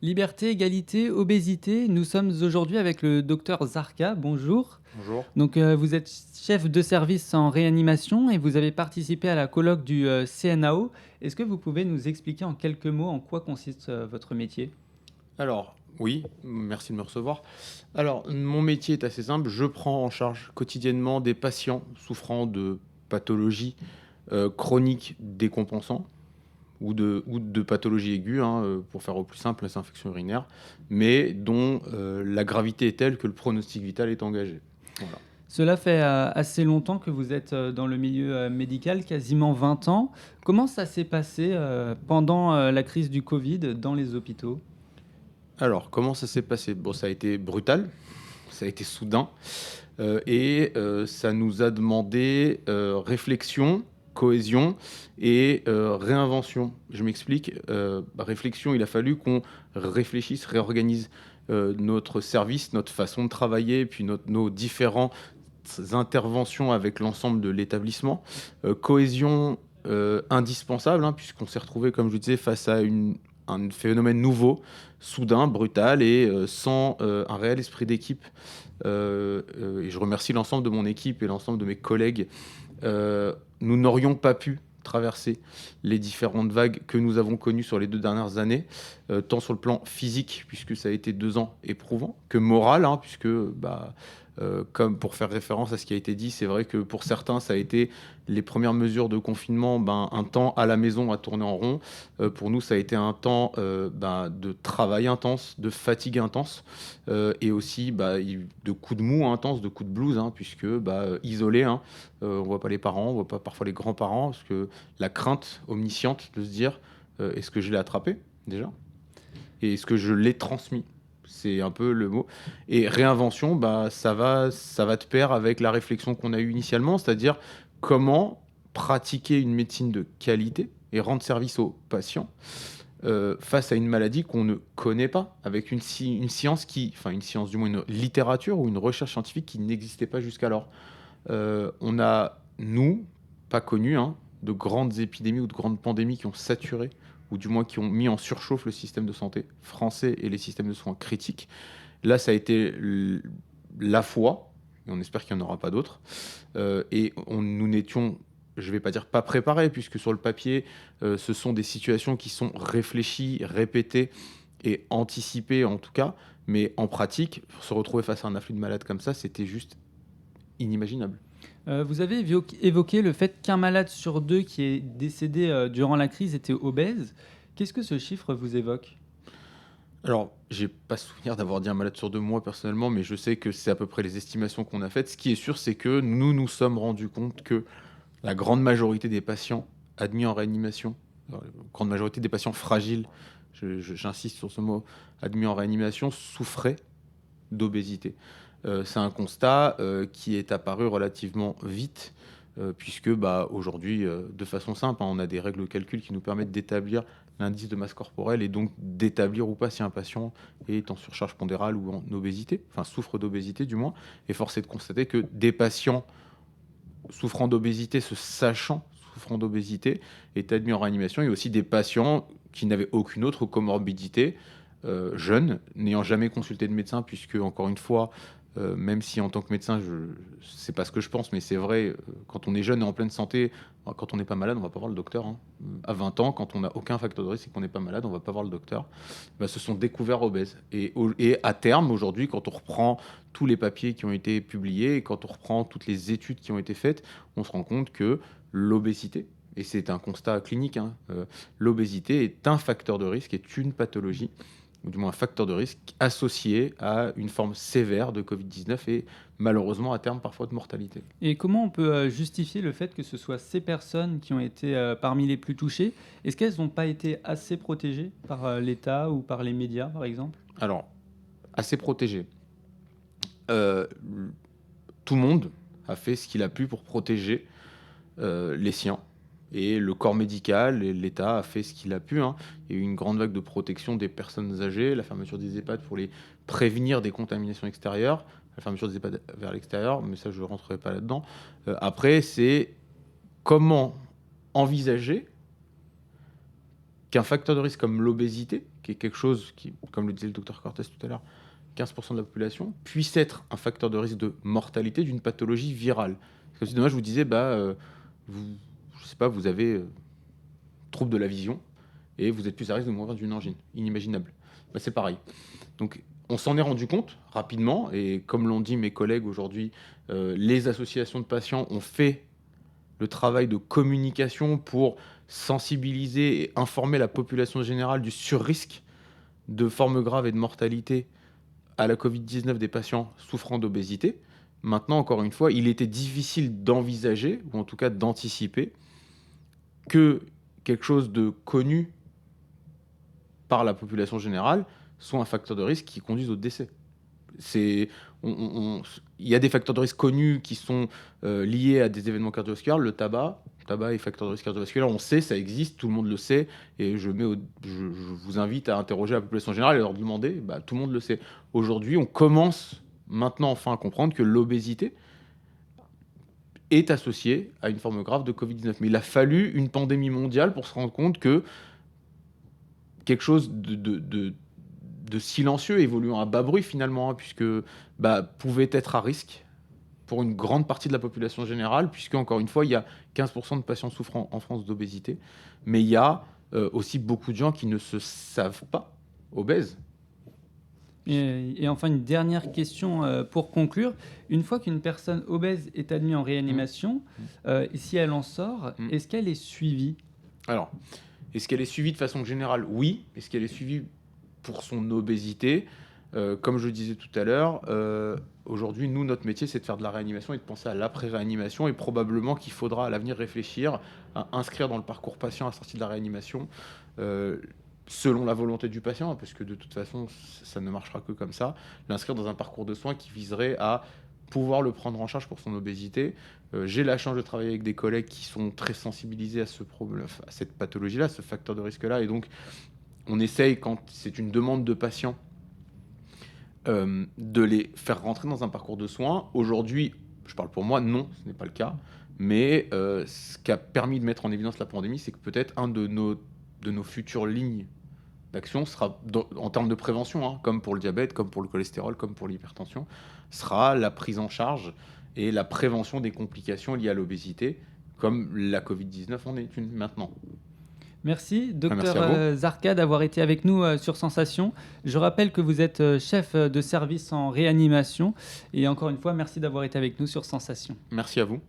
Liberté, égalité, obésité. Nous sommes aujourd'hui avec le docteur Zarka. Bonjour. Bonjour. Vous êtes chef de service en réanimation et vous avez participé à la colloque du CNAO. Est-ce que vous pouvez nous expliquer en quelques mots en quoi consiste votre métier? Alors, oui, merci de me recevoir. Alors, mon métier est assez simple. Je prends en charge quotidiennement des patients souffrant de pathologies chroniques décompensantes ou de pathologies aiguës, hein, pour faire au plus simple, les infections urinaires, mais dont la gravité est telle que le pronostic vital est engagé. Voilà. Cela fait assez longtemps que vous êtes dans le milieu médical, quasiment 20 ans. Comment ça s'est passé pendant la crise du Covid dans les hôpitaux? Alors, comment ça s'est passé? Bon, ça a été brutal, ça a été soudain. Ça nous a demandé réflexion, cohésion et réinvention. Je m'explique. Réflexion, il a fallu qu'on réfléchisse, réorganise notre service, notre façon de travailler, puis nos différentes interventions avec l'ensemble de l'établissement. Cohésion indispensable, hein, puisqu'on s'est retrouvé, comme je vous disais, face à un phénomène nouveau, soudain, brutal et sans un réel esprit d'équipe. Et je remercie l'ensemble de mon équipe et l'ensemble de mes collègues. Nous n'aurions pas pu traverser les différentes vagues que nous avons connues sur les 2 dernières années, tant sur le plan physique, puisque ça a été 2 ans éprouvants, que moral, hein, puisque, comme pour faire référence à ce qui a été dit, c'est vrai que pour certains, ça a été les premières mesures de confinement, un temps à la maison à tourner en rond. Pour nous, ça a été un temps, de travail intense, de fatigue intense, et aussi, de coups de mou intenses, de coups de blues, hein, puisque, isolés, hein, on voit pas les parents, on voit pas parfois les grands-parents, parce que la crainte omnisciente de se dire: «Est-ce que je l'ai attrapé déjà? Et est-ce que je l'ai transmis?» C'est un peu le mot. Et réinvention, ça va de pair avec la réflexion qu'on a eue initialement, c'est-à-dire comment pratiquer une médecine de qualité et rendre service aux patients, face à une maladie qu'on ne connaît pas, avec une science une science, du moins une littérature ou une recherche scientifique qui n'existait pas jusqu'alors. On a, nous, pas connu, hein, de grandes épidémies ou de grandes pandémies qui ont saturé, ou du moins qui ont mis en surchauffe le système de santé français et les systèmes de soins critiques. Là, ça a été la foi, et on espère qu'il n'y en aura pas d'autres. Nous n'étions, je ne vais pas dire pas préparés, puisque sur le papier, ce sont des situations qui sont réfléchies, répétées et anticipées en tout cas, mais en pratique, se retrouver face à un afflux de malades comme ça, c'était juste inimaginable. Vous avez évoqué le fait qu'un malade sur deux qui est décédé durant la crise était obèse. Qu'est-ce que ce chiffre vous évoque? Alors, j'ai pas souvenir d'avoir dit un malade sur 2 moi personnellement, mais je sais que c'est à peu près les estimations qu'on a faites. Ce qui est sûr, c'est que nous nous sommes rendus compte que la grande majorité des patients admis en réanimation, la grande majorité des patients fragiles, j'insiste sur ce mot, admis en réanimation, souffraient d'obésité. C'est un constat qui est apparu relativement vite, puisque aujourd'hui, de façon simple, hein, on a des règles de calcul qui nous permettent d'établir l'indice de masse corporelle et donc d'établir ou pas si un patient est en surcharge pondérale ou en obésité, enfin souffre d'obésité du moins. Et force est de constater que des patients souffrant d'obésité, se sachant souffrant d'obésité, est admis en réanimation. Il y a aussi des patients qui n'avaient aucune autre comorbidité, jeunes, n'ayant jamais consulté de médecin, puisque, encore une fois, même si en tant que médecin, c'est pas ce que je pense, mais c'est vrai, quand on est jeune et en pleine santé, quand on n'est pas malade, on va pas voir le docteur, hein. À 20 ans, quand on n'a aucun facteur de risque et qu'on n'est pas malade, on va pas voir le docteur. Se sont découverts obèses. Et à terme, aujourd'hui, quand on reprend tous les papiers qui ont été publiés et quand on reprend toutes les études qui ont été faites, on se rend compte que l'obésité, et c'est un constat clinique, hein, l'obésité est un facteur de risque, est une pathologie, ou du moins un facteur de risque associé à une forme sévère de Covid-19 et malheureusement à terme parfois de mortalité. Et comment on peut justifier le fait que ce soit ces personnes qui ont été parmi les plus touchées? Est-ce qu'elles n'ont pas été assez protégées par l'État ou par les médias, par exemple? Alors, assez protégé. Euh, Tout le monde a fait ce qu'il a pu pour protéger les siens. Et le corps médical et l'État a fait ce qu'il a pu, hein. Il y a eu une grande vague de protection des personnes âgées, la fermeture des EHPAD pour les prévenir des contaminations extérieures, la fermeture des EHPAD vers l'extérieur, mais ça je ne rentrerai pas là-dedans. Après, c'est comment envisager qu'un facteur de risque comme l'obésité, qui est quelque chose qui, comme le disait le docteur Cortés tout à l'heure, 15% de la population, puisse être un facteur de risque de mortalité d'une pathologie virale. Parce que si demain je vous disais, je sais pas, vous avez trouble de la vision et vous êtes plus à risque de mourir d'une angine, inimaginable. C'est pareil. Donc on s'en est rendu compte rapidement, et comme l'ont dit mes collègues aujourd'hui, les associations de patients ont fait le travail de communication pour sensibiliser et informer la population générale du surrisque de formes graves et de mortalité à la Covid-19 des patients souffrant d'obésité. Maintenant, encore une fois, il était difficile d'envisager, ou en tout cas d'anticiper, que quelque chose de connu par la population générale soit un facteur de risque qui conduise au décès. Il y a des facteurs de risque connus qui sont liés à des événements cardiovasculaires. Le tabac est facteur de risque cardiovasculaire, on sait, ça existe, tout le monde le sait, et je vous invite à interroger la population générale et leur demander, tout le monde le sait. Aujourd'hui, on commence maintenant enfin à comprendre que l'obésité est associée à une forme grave de Covid-19. Mais il a fallu une pandémie mondiale pour se rendre compte que quelque chose de silencieux, évoluant à bas bruit finalement, puisque pouvait être à risque pour une grande partie de la population générale, puisque encore une fois, il y a 15% de patients souffrant en France d'obésité, mais il y a aussi beaucoup de gens qui ne se savent pas obèses. Et enfin, une dernière question pour conclure. Une fois qu'une personne obèse est admise en réanimation, si elle en sort, est-ce qu'elle est suivie ? Alors, est-ce qu'elle est suivie de façon générale ? Oui. Est-ce qu'elle est suivie pour son obésité ? Comme je le disais tout à l'heure, aujourd'hui, nous, notre métier, c'est de faire de la réanimation et de penser à l'après-réanimation. Et probablement qu'il faudra à l'avenir réfléchir à inscrire dans le parcours patient à la sortie de la réanimation, selon la volonté du patient, parce que de toute façon, ça ne marchera que comme ça, l'inscrire dans un parcours de soins qui viserait à pouvoir le prendre en charge pour son obésité. J'ai la chance de travailler avec des collègues qui sont très sensibilisés à ce problème, à cette pathologie-là, ce facteur de risque-là. Et donc, on essaye, quand c'est une demande de patient, de les faire rentrer dans un parcours de soins. Aujourd'hui, je parle pour moi, non, ce n'est pas le cas. Mais ce qui a permis de mettre en évidence la pandémie, c'est que peut-être un de nos futures lignes d'action sera, en termes de prévention, comme pour le diabète, comme pour le cholestérol, comme pour l'hypertension, sera la prise en charge et la prévention des complications liées à l'obésité, comme la Covid-19 en est une maintenant. Merci, Merci docteur Zarka, d'avoir été avec nous sur Sensation. Je rappelle que vous êtes chef de service en réanimation. Et encore une fois, merci d'avoir été avec nous sur Sensation. Merci à vous.